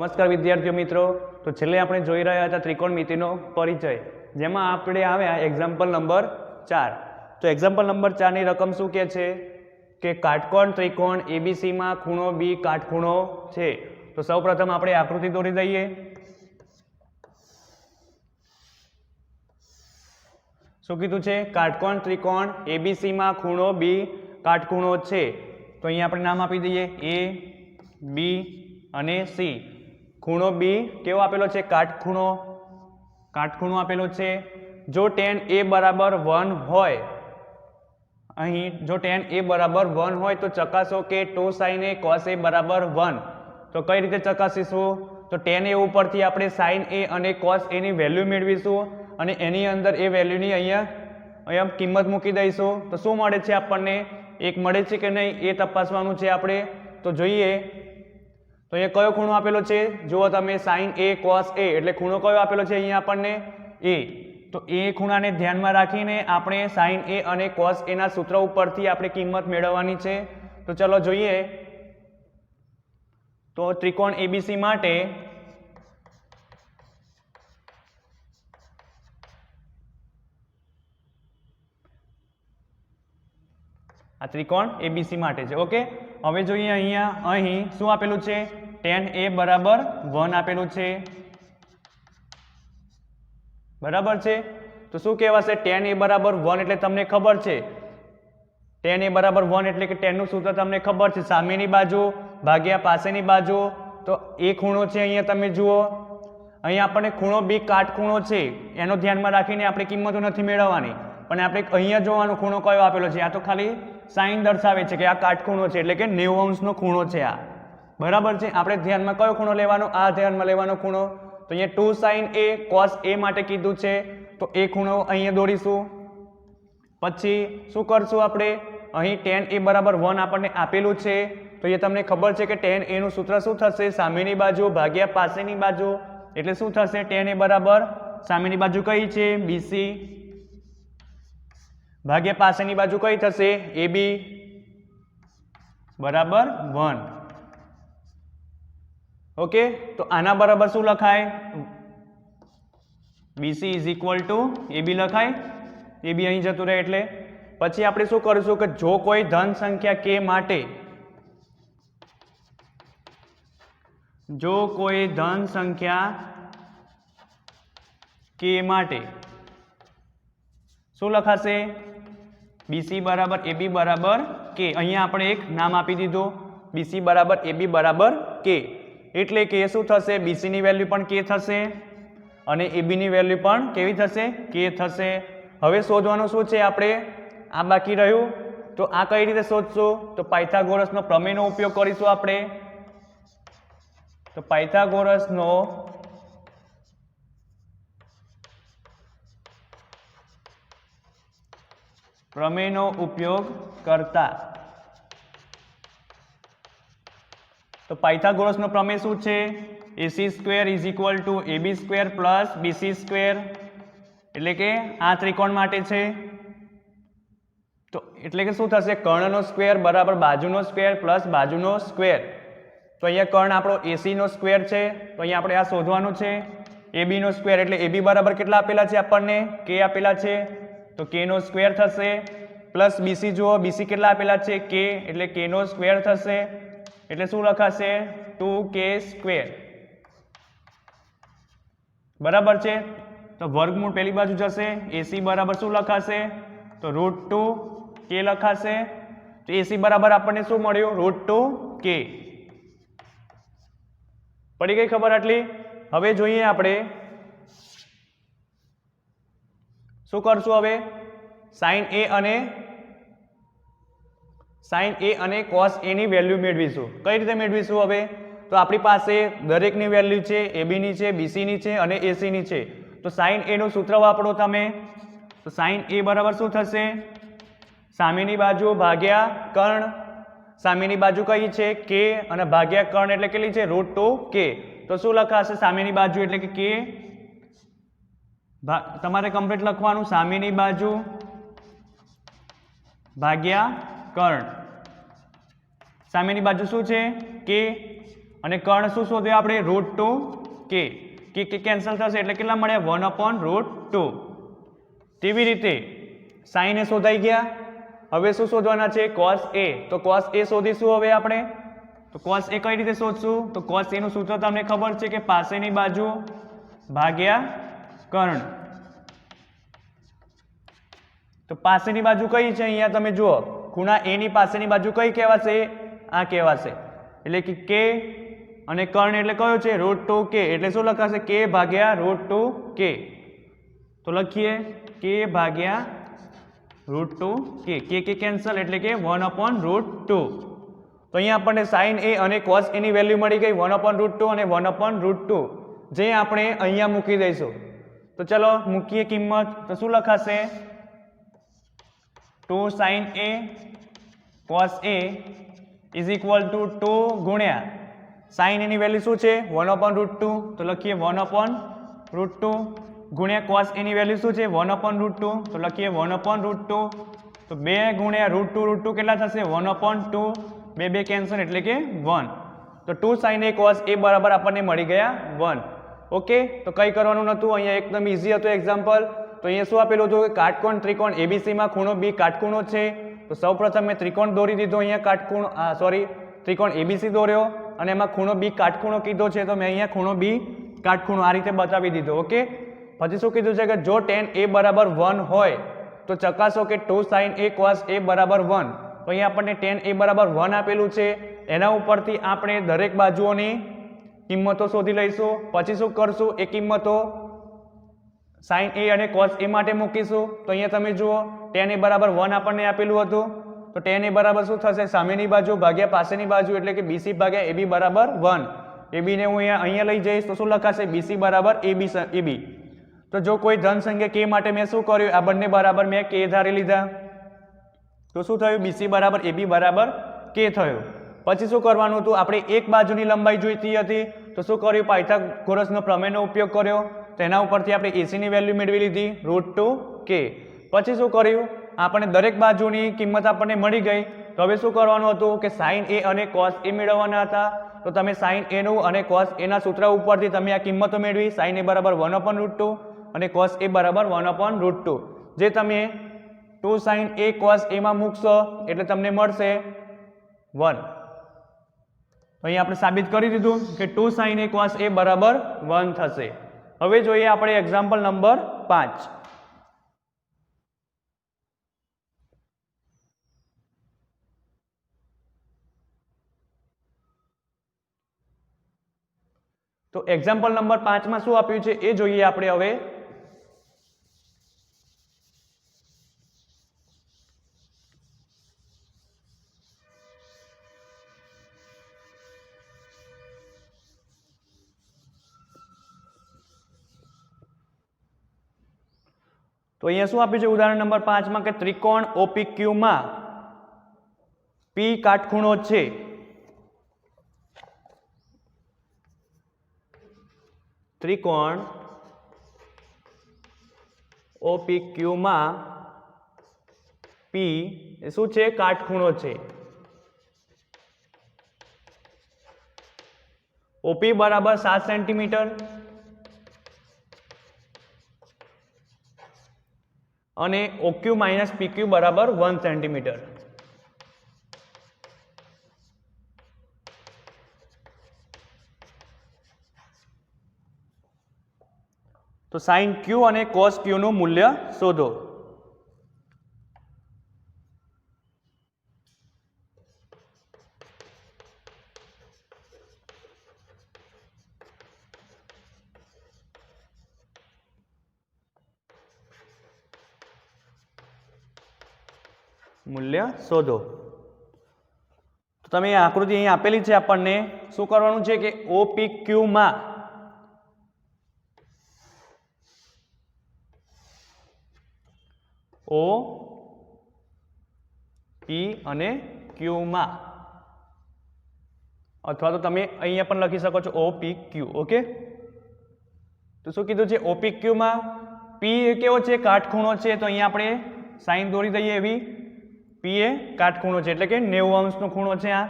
નમસ્કાર વિદ્યાર્થીઓ મિત્રો, તો છેલ્લે આપણે જોઈ રહ્યા હતા ત્રિકોણમિતિનો પરિચય, જેમાં આપણે આવ્યા એક્ઝામ્પલ નંબર 4. તો એક્ઝામ્પલ નંબર 4 ની રકમ શું કહે છે કે કાટકોણ ત્રિકોણ એબીસી માં ખૂણો બી કાટખૂણો છે. તો સૌપ્રથમ આપણે આકૃતિ દોરી દઈએ. શું કીધું છે? કાટકોણ ત્રિકોણ એબીસી માં ખૂણો બી કાટખૂણો છે. તો અહીંયા આપણે નામ આપી દઈએ એ, બી અને સી. ખૂણો બી કેવો આપેલો છે? કાટખૂણો. કાટખૂણો આપેલો છે. જો tan a બરાબર 1 હોય, અહીં જો tan a બરાબર 1 હોય તો ચકાસો કે 2 sin a cos a બરાબર 1. તો કઈ રીતે ચકાસીશું? તો tan a ઉપરથી આપણે sin a અને cos a ની વેલ્યુ મેળવીશું અને એની અંદર એ વેલ્યુની અહીંયા કિંમત મૂકી દઈશું. તો શું મળે છે આપણને? 1 મળે છે કે નહીં એ તપાસવાનું છે આપણે. તો જોઈએ તો અહીંયા કયો ખૂણો આપેલો છે? જુઓ તમે, sin a cos a, એટલે ખૂણો કયો આપેલો છે અહીંયા આપણને? a. તો એ ખૂણાને ધ્યાનમાં રાખીને આપણે sin a અને cos a ના સૂત્ર ઉપરથી આપણે કિંમત મેળવવાની છે. તો ચલો જોઈએ. તો ત્રિકોણ એબીસી માટે આ ત્રિકોણ એબીસી માટે છે. ઓકે, હવે જોઈએ અહીં શું આપેલું છે? tan a બરાબર 1 આપેલું છે. બરાબર છે. તો શું કહેવાશે? tan a બરાબર 1 એટલે તમને ખબર છે, tan a બરાબર 1 એટલે કે tan નું સૂત્ર તમને ખબર છે, સામેની બાજુ ભાગ્યા પાસેની બાજુ. તો એ ખૂણો છે, અહીંયા તમે જુઓ, અહીંયા આપણને ખૂણો બી કાટખૂણો છે, એનો ધ્યાનમાં રાખીને આપણે કિંમતો નથી મેળવવાની, પણ આપણે અહીંયા જોવાનો ખૂણો કયો આપેલો છે. આ તો ખાલી સાઇન દર્શાવે છે કે આ કાટખૂણો છે, એટલે કે 90 અંશનો ખૂણો છે આ. બરાબર છે. આપણે ધ્યાનમાં કયો ખૂણો લેવાનો? આ ધ્યાનમાં લેવાનો ખૂણો. તો અહીંયા 2 sin a cos a માટે કીધું છે, તો એ ખૂણો અહીંયા દોરીશું. પછી શું કરશું આપણે? અહીં tan a બરાબર 1 આપણને આપેલું છે, તો એ તમને ખબર છે કે tan a નું સૂત્ર શું થશે? સામેની બાજુ ભાગ્યા પાસેની બાજુ. એટલે શું થશે? tan a બરાબર સામેની બાજુ કઈ છે? BC ભાગ્યા પાસેની બાજુ કઈ થશે? AB બરાબર 1. ઓકે, તો આના બરાબર શું લખાય? BC is equal two AB લખાય. AB અહીં જતું રહે એટલે. પછી આપણે શું કરીશું કે જો કોઈ ધન સંખ્યા k માટે, જો કોઈ ધન સંખ્યા k માટે શું લખાશે? BC બરાબર AB બરાબર k. અહીંયા આપણે એક નામ આપી દીધું, BC બરાબર AB બરાબર k. એટલે કે શું થશે? BC ની વેલ્યુ પણ k થશે અને AB ની વેલ્યુ પણ કેવી થશે? k થશે. હવે શોધવાનું શું છે આપણે? આ બાકી રહ્યું. તો આ કઈ રીતે શોધશું? તો પાયથાગોરસનો પ્રમેયનો ઉપયોગ કરીશું આપણે. તો પાયથાગોરસનો પ્રમેયનો ઉપયોગ કરતા, તો પાયથાગોરસનો પ્રમેય શું છે? AC square is equal two AB square plus BC square. એટલે કે આ ત્રિકોણ માટે છે. તો એટલે કે શું થશે? કર્ણનો સ્ક્વેર બરાબર બાજુનો સ્ક્વેર પ્લસ બાજુનો સ્ક્વેર. તો અહીંયા કર્ણ આપણો AC નો સ્ક્વેર છે, તો અહીંયા આપણે આ શોધવાનું છે. AB નો સ્ક્વેર એટલે AB બરાબર કેટલા આપેલા છે આપણને? k આપેલા છે, તો k નો સ્ક્વેર થશે. પ્લસ BC જુઓ, BC કેટલા આપેલા છે? k, એટલે k નો સ્ક્વેર થશે. એટલે શું લખાશે? 2k square. બરાબર છે. તો વર્ગમૂળ પેલી બાજુ જશે. AC બરાબર શું લખાશે? તો √2k લખાશે. તો AC બરાબર આપણને શું મળ્યું? √2k. પડી ગઈ ખબર આટલી? હવે જોઈએ આપણે શું કરશું હવે? sin a અને cos a ની વેલ્યુ મેળવીશું. કઈ રીતે મેળવીશું હવે? તો આપણી પાસે દરેકની વેલ્યુ છે, AB ની છે, BC ની છે અને AC ની છે. તો sin a નું સૂત્ર વાપરો તમે. તો sin a બરાબર શું થશે? સામેની બાજુ ભાગ્યા કર્ણ. સામેની બાજુ કઈ છે? k, અને ભાગ્યા કર્ણ એટલે કેટલી છે? √2k. તો શું લખાશે? સામેની બાજુ એટલે કે k. તમારે કમ્પ્લીટ લખવાનું, સામેની બાજુ ભાગ્યા કર્ણ. સામેની બાજુ શું છે? k. અને કર્ણ શું શોધ્યો આપણે √2 કે કેન્સલ થશે એટલે કેટલા મળ્યા 1/√2. તેવી રીતે સાઇન એ શોધાઈ ગયા. હવે શું શોધવાના છે cos a. તો cos a શોધીશું હવે આપણે. તો cos a કઈ રીતે શોધશું? તો cos a નું સૂત્ર તમને ખબર છે કે પાસેની બાજુ ભાગ્યા કર્ણ. તો પાસેની બાજુ કઈ છે? અહીંયા તમે જુઓ ખૂણા a ની પાસેની બાજુ કઈ કહેવાશે? આ કહેવાશે. એટલે કે k અને કર્ણ એટલે કયો છે √2k. એટલે શું લખાશે? k ભાગ્યા √2k. તો લખીએ k ભાગ્યા √2k. k કેન્સલ એટલે કે 1/√2. તો અહીંયા આપણને sin a અને cos a ની વેલ્યુ મળી ગઈ 1/√2 અને 1/√2, જે આપણે અહીંયા મૂકી દઈશું. તો ચલો મૂકીએ કિંમત. તો શું લખાશે? 2 sin a cos a is equal two 2 ગુણ્યા sin a ની વેલ્યુ શું છે 1/√2. તો લખીએ 1/√2 ગુણ્યા cos a ની વેલ્યુ શું છે 1/√2. તો લખીએ 1/√2. તો 2 ગુણ્યા √2 કેટલા થશે 1/2. 2 કેન્સલ એટલે કે 1. તો 2 sin a cos a બરાબર આપણને મળી ગયા 1. ઓકે. તો કંઈ કરવાનું નહોતું. અહીંયા એકદમ ઇઝી હતું એક્ઝામ્પલ. તો અહીંયા શું આપેલું હતું કે કાટકોણ ત્રિકોણ ABC માં ખૂણો B કાટખૂણો છે. તો સૌપ્રથમ મેં ત્રિકોણ દોરી દીધો. અહીંયા કાટખૂણો ત્રિકોણ ABC દોર્યો અને એમાં ખૂણો B કાટખૂણો કીધો છે. તો મેં અહીંયા ખૂણો B કાટખૂણો આ રીતે બતાવી દીધો. ઓકે. પછી શું કીધું છે કે જો tan a બરાબર 1 હોય તો ચકાસો કે 2 sin a cos a બરાબર 1. તો અહીંયા આપણને tan a બરાબર 1 આપેલું છે. એના ઉપરથી આપણે દરેક બાજુઓની કિંમતો શોધી લઈશું. પછી શું કરશું? એ કિંમતો sin a અને cos a માટે મૂકીશું. તો અહીંયા તમે જુઓ tan a બરાબર 1 આપણને આપેલું હતું. તો tan a બરાબર શું થશે? સામેની બાજુ ભાગ્યા પાસેની બાજુ એટલે કે BC ભાગ્યા AB બરાબર 1. AB ને હું અહીંયા લઈ જઈશ તો શું લખાશે? BC બરાબર AB. તો જો કોઈ ધન સંખ્યા k માટે મેં શું કર્યું? આ બંને બરાબર મેં k ધારી લીધા. તો શું થયું? BC બરાબર AB બરાબર k થયું. પછી શું કરવાનું હતું? આપણે એક બાજુની લંબાઈ જોઈતી હતી. તો શું કર્યું? પાયથાગોરસનો પ્રમેયનો ઉપયોગ કર્યો. તો એના ઉપરથી આપણે AC ની વેલ્યુ મેળવી લીધી √2k. પછી શું કર્યું? આપણે દરેક બાજુની કિંમત આપણને મળી ગઈ. તો હવે શું કરવાનું હતું કે sin a અને cos a મેળવવાના હતા. તો તમે sin a નું અને cos a ના સૂત્ર ઉપરથી તમે આ કિંમતો મેળવી. sin a બરાબર 1/√2 અને cos a બરાબર 1/√2, જે તમે 2 sin a cos a માં મૂકશો એટલે તમને મળશે 1. અહીં આપણે સાબિત કરી દીધું કે 2 sin a cos a બરાબર 1 થશે. હવે જોઈએ આપણે એક્ઝામ્પલ નંબર 5. તો એક્ઝામ્પલ નંબર 5 માં શું આપ્યું છે એ જોઈએ આપણે હવે. તો અહીંયા શું આપ્યું છે ઉદાહરણ નંબર 5 માં કે ત્રિકોણ OPQ માં P કાટખૂણો છે. ત્રિકોણ OPQ માં P એ શું છે? કાટખૂણો છે. OP બરાબર 7 સેન્ટીમીટર અને OQ માઇનસ PQ બરાબર 1 સેન્ટીમીટર. તો sin Q અને cos Q નું મૂલ્ય શોધો. મૂલ્ય શોધો. તો તમે આકૃતિ અહીં આપેલી છે આપણને. શું કરવાનું છે કે OPQ માં O P અને Q માં, અથવા તો તમે અહીંયા પણ લખી શકો છો OPQ. ઓકે. તો શું કીધું છે? OPQ માં P એ કેવો છે? કાટખૂણો છે. તો અહીંયા આપણે સાઈન દોરી દઈએ એવી. P એ કાટખૂણો છે એટલે કે 90 અંશનો ખૂણો છે આ.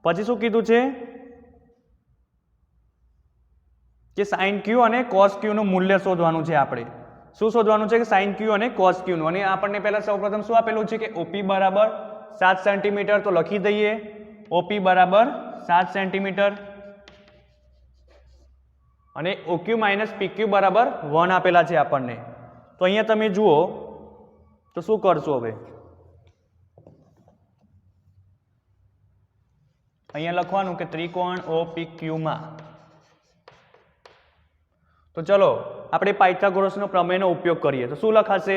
પછી શું કીધું છે? કે સાઇન ક્યુ અને કોસ ક્યુનું મૂલ્ય શોધવાનું છે આપણે. શું શોધવાનું છે કે સાઇન ક્યુ અને કોસ ક્યુનું. અને આપણને પહેલાં સૌપ્રથમ શું આપેલું છે કે ઓપી બરાબર 7 સેન્ટીમીટર. તો લખી દઈએ ઓપી બરાબર 7 સેન્ટીમીટર અને ઓક્યુ માઇનસ પીક્યુ બરાબર 1 આપેલા છે આપણને. તો અહીંયા તમે જુઓ તો શું કરશો હવે, અહીંયા લખવાનું કે ત્રિકોણ OPQમાં. તો ચલો આપણે પાયથાગોરસનો પ્રમેયનો ઉપયોગ કરીએ. તો શું લખાશે?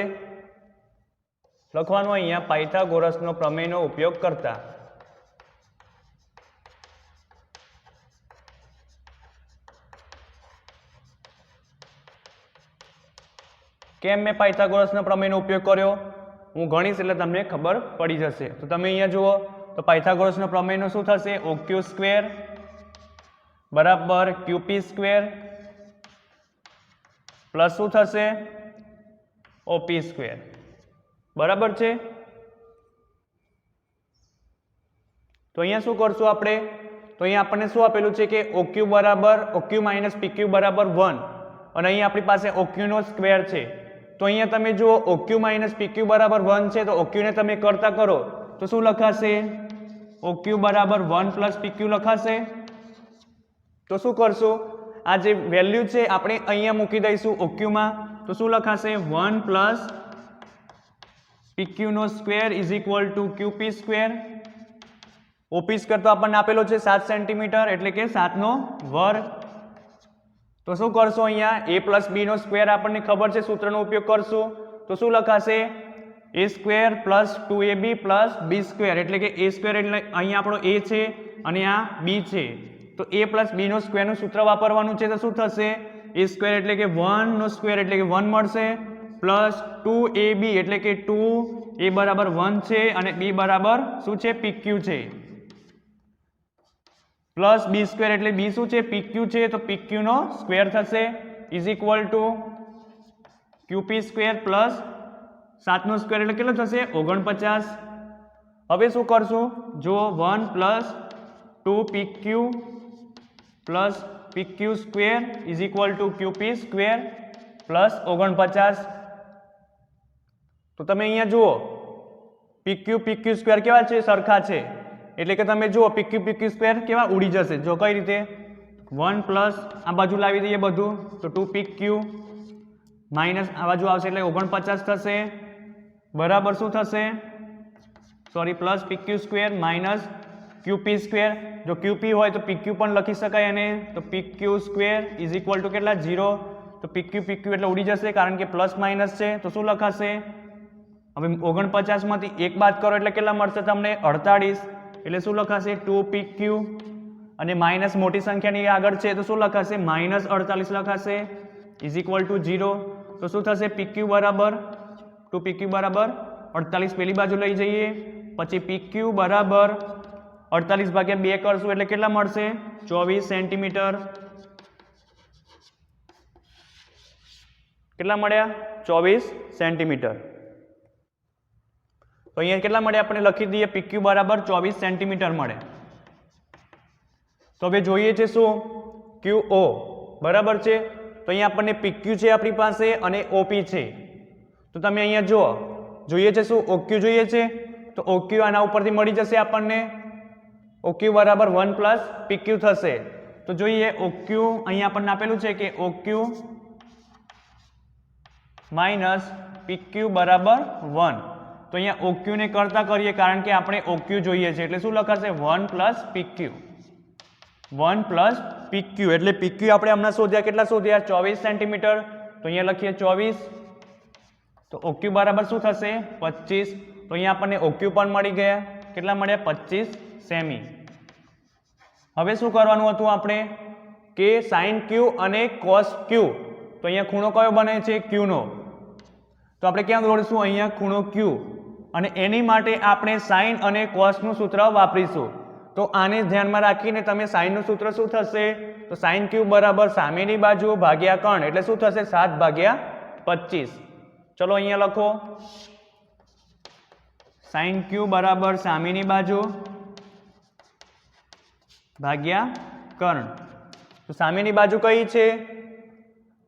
લખવાનું અહીંયા પાયથાગોરસનો પ્રમેયનો ઉપયોગ કરતા. કેમ મેં પાયથાગોરસનો પ્રમેયનો ઉપયોગ કર્યો? હું ગણીશ એટલે તમને ખબર પડી જશે. તો તમે અહીંયા જુઓ તો પાયથાગોરસનો પ્રમેયનો શું થશે? OQ સ્ક્વેર બરાબર QP સ્ક્વેર પ્લસ શું થશે? OP square. બરાબર છે. તો અહીંયા શું કરશું આપણે? તો અહીંયા આપણને શું આપેલું છે કે OQ માઇનસ PQ બરાબર 1 અને અહીંયા આપણી પાસે OQ નો સ્ક્વેર છે. તો અહીંયા તમે જુઓ OQ માઇનસ PQ બરાબર 1 છે. તો OQ ને તમે કરતા કરો તો શું લખાશે? OQ બરાબર 1 પ્લસ PQ લખાશે. તો શું કરશું? આ જે વેલ્યુ છે આપણે અહીંયા મૂકી દઈશું OQ માં. તો શું લખાશે? 1 પ્લસ PQ નો square is equal to QP square. OP square તો આપણને આપેલો છે 7 સેન્ટીમીટર એટલે કે 7 નો વર્ગ. તો શું કરશો? અહીંયા a પ્લસ b નો સ્ક્વેર આપણને ખબર છે, સૂત્રનો ઉપયોગ કરશું. તો શું લખાશે? a square plus 2ab plus b square એટલે કે a સ્ક્વેર એટલે અહીંયા આપણો a છે અને આ b છે. તો a પ્લસ b નો સ્ક્વેરનું સૂત્ર વાપરવાનું છે. તો શું થશે? a સ્ક્વેર એટલે કે 1 નો સ્ક્વેર એટલે કે 1 મળશે પ્લસ 2ab એટલે કે 2 a બરાબર 1 છે અને b બરાબર શું છે? PQ છે પ્લસ b સ્ક્વેર એટલે b શું છે? PQ છે. તો PQ નો સ્ક્વેર થશે is equal to QP square plus 7 નો સ્ક્વેર એટલે કેટલો થશે? 49. હવે શું કરશું? જો 1 plus 2PQ plus PQ square is equal to QP square plus 49. તો તમે અહીંયા જુઓ PQ સ્ક્વેર કેવા છે? સરખા છે. એટલે કે તમે જુઓ PQ સ્ક્વેર કેવા ઉડી જશે. જો કઈ રીતે? 1 પ્લસ આ બાજુ લાવી દઈએ બધું તો 2PQ માઇનસ આ બાજુ આવશે એટલે 49 થશે બરાબર શું થશે? Sorry plus PQ square minus QP square. જો QP હોય તો PQ પણ લખી શકાય અને તો PQ square is equal two કેટલા? 0. તો PQ એટલે ઉડી જશે કારણ કે પ્લસ માઇનસ છે. તો શું લખાશે? હવે 49 માંથી 1 બાદ કરો એટલે કેટલા મળશે તમને? 48. એટલે શું લખાશે? 2PQ અને માઇનસ મોટી સંખ્યાની આગળ છે તો શું લખાશે? માઇનસ 48 લખાશે ઇઝ ઇક્વલ ટુ 0. તો શું થશે? PQ બરાબર 2PQ બરાબર 48 પેલી બાજુ લઈ જઈએ પછી PQ બરાબર 48 ભાગ્યા 2 કરશું એટલે કેટલા મળશે? 24 સેન્ટીમીટર. કેટલા મળ્યા? 24 સેન્ટીમીટર. તો અહીંયા કેટલા મળે? આપણે લખી દઈએ PQ બરાબર 24 સેન્ટીમીટર મળે. તો હવે જોઈએ છે શું? QO બરાબર છે. તો અહીંયા આપણને PQ છે આપણી પાસે અને OP છે. તો તમે અહીંયા જુઓ જોઈએ છે શું? OQ જોઈએ છે તો OQ આના ઉપરથી મળી જશે આપણને. OQ બરાબર 1 પ્લસ PQ થશે. તો જોઈએ OQ અહીંયા આપણને આપેલું છે કે OQ માઇનસ PQ બરાબર 1. તો અહીંયા OQ ને કરતા કરીએ કારણ કે આપણે OQ જોઈએ છે એટલે શું લખાશે? 1 પ્લસ PQ. 1 પ્લસ PQ એટલે PQ આપણે હમણાં શોધ્યા. કેટલા શોધ્યા? 24 સેન્ટીમીટર. તો અહીંયા લખીએ 24. તો OQ બરાબર શું થશે? 25. તો અહીંયા આપણને OQ પણ મળી ગયા. કેટલા મળ્યા? 25 સેમી. હવે શું કરવાનું હતું આપણે કે સાઇન Q અને કોસ Q. તો અહીંયા ખૂણો કયો બને છે? Q નો. તો આપણે ક્યાં દોડીશું? અહીંયા ખૂણો Q અને એની માટે આપણે સાઇન અને કોસનું સૂત્ર વાપરીશું. તો આને ધ્યાનમાં રાખીને તમે સાઇનનું સૂત્ર શું થશે? તો સાઇન Q બરાબર સામેની બાજુ ભાગ્યા કર્ણ એટલે શું થશે? 7/25. ચલો અહીંયા લખો સાઇન Q બરાબર સામેની બાજુ ભાગ્યા કર્ણ. તો સામેની બાજુ કઈ છે?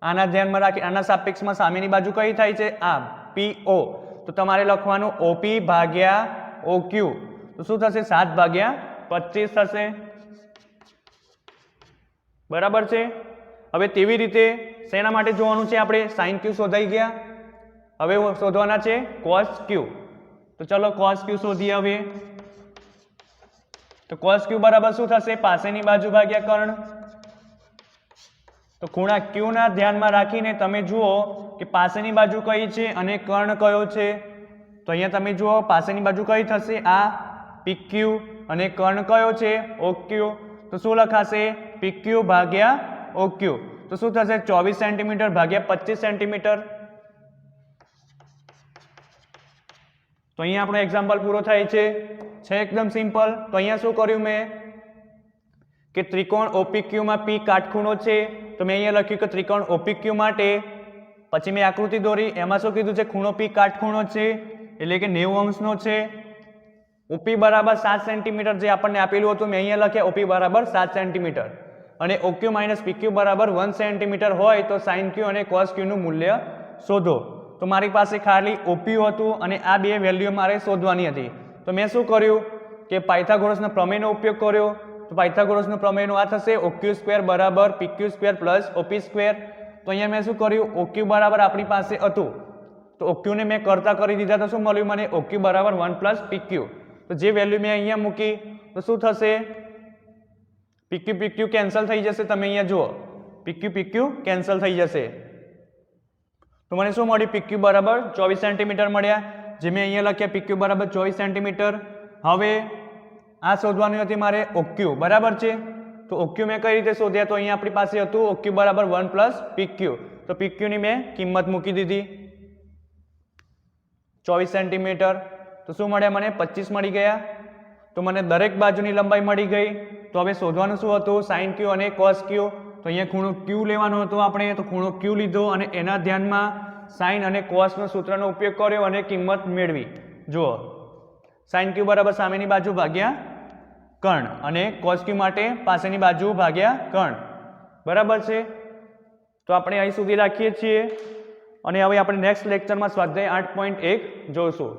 આના ધ્યાનમાં રાખી, આના સાપેક્ષમાં સામેની બાજુ કઈ થાય છે? આ PO. તો તમારે લખવાનું OP ભાગ્યા OQ. તો શું થશે? 7/25 થશે. બરાબર છે. હવે તેવી રીતે શેના માટે જોવાનું છે? આપણે sin Q શોધાઈ ગયા. હવે શોધવાના છે cos Q. તો ચલો cos Q શોધીએ હવે. તો cos Q બરાબર શું થશે? પાસેની બાજુ ભાગ્યા કર્ણ. તો ખૂણા Q ના ધ્યાનમાં રાખીને તમે જુઓ કે પાસેની બાજુ કઈ છે અને કર્ણ કયો છે. તો અહીંયા તમે જુઓ પાસેની બાજુ કઈ થશે? આ PQ અને કર્ણ કયો છે? OQ. તો શું લખાશે? PQ ભાગ્યા OQ. તો શું થશે? 24 સેન્ટીમીટર ભાગ્યા 25 સેન્ટીમીટર. તો અહીંયા આપણો એક્ઝામ્પલ પૂરો થાય છે એકદમ સિમ્પલ. તો અહીંયા શું કર્યું મેં કે ત્રિકોણ OPQ માં P કાટખૂણો છે. તો મેં અહીંયા લખ્યું કે ત્રિકોણ OPQ માટે, પછી મેં આકૃતિ દોરી, એમાં શું કીધું છે? ખૂણો P કાટખૂણો છે એટલે કે 90 અંશનો છે. OP બરાબર 7 સેન્ટીમીટર જે આપણને આપેલું હતું મેં અહીંયા લખ્યા OP બરાબર 7 સેન્ટીમીટર અને OQ માઇનસ PQ બરાબર 1 સેન્ટીમીટર હોય તો sin Q અને cos Q નું મૂલ્ય શોધો. તો મારી પાસે ખાલી OP હતું અને આ બે વેલ્યુ મારે શોધવાની હતી. તો મેં શું કર્યું કે પાયથાગોરસના પ્રમેયનો ઉપયોગ કર્યો. તો પાયથાગોરસના પ્રમેયનું આ થશે OQ² બરાબર PQ² પ્લસ OP². તો અહીંયા મેં શું કર્યું? OQ બરાબર આપણી પાસે હતું તો OQ ને મેં કરતા કરી દીધા. તો શું મળ્યું મને? OQ બરાબર 1 પ્લસ PQ. તો જે વેલ્યુ મેં અહીંયા મૂકી તો શું થશે? PQ કેન્સલ થઈ જશે. તમે અહીંયા જુઓ PQ કેન્સલ થઈ જશે. તો મને શું મળ્યું? PQ બરાબર 24 સેન્ટીમીટર મળ્યા, જે મેં અહીંયા લખ્યા PQ બરાબર 24 સેન્ટીમીટર. હવે આ શોધવાની હતી મારે OQ બરાબર છે. તો OQ મેં કઈ રીતે શોધ્યા? તો અહીંયા આપણી પાસે હતું OQ બરાબર 1 પ્લસ PQ. તો PQ ની મેં કિંમત મૂકી દીધી 24 સેન્ટીમીટર. તો શું મળ્યા મને? 25 મળી ગયા. તો મને દરેક બાજુની લંબાઈ મળી ગઈ. તો હવે શોધવાનું શું હતું? sin Q અને cos Q. તો અહીંયા ખૂણો Q લેવાનો હતો આપણે. તો ખૂણો Q લીધો અને એના ધ્યાનમાં sin અને cos નો સૂત્રનો ઉપયોગ કર્યો અને કિંમત મેળવી. જુઓ sin Q બરાબર સામેની બાજુ ભાગ્યા કર્ણ અને cos Q માટે પાસેની બાજુ ભાગ્યા કર્ણ. બરાબર છે. તો આપણે અહીં સુધી રાખીએ છીએ અને હવે આપણે નેક્સ્ટ લેક્ચરમાં સ્વાધ્યાય 8.1 જોઈશું.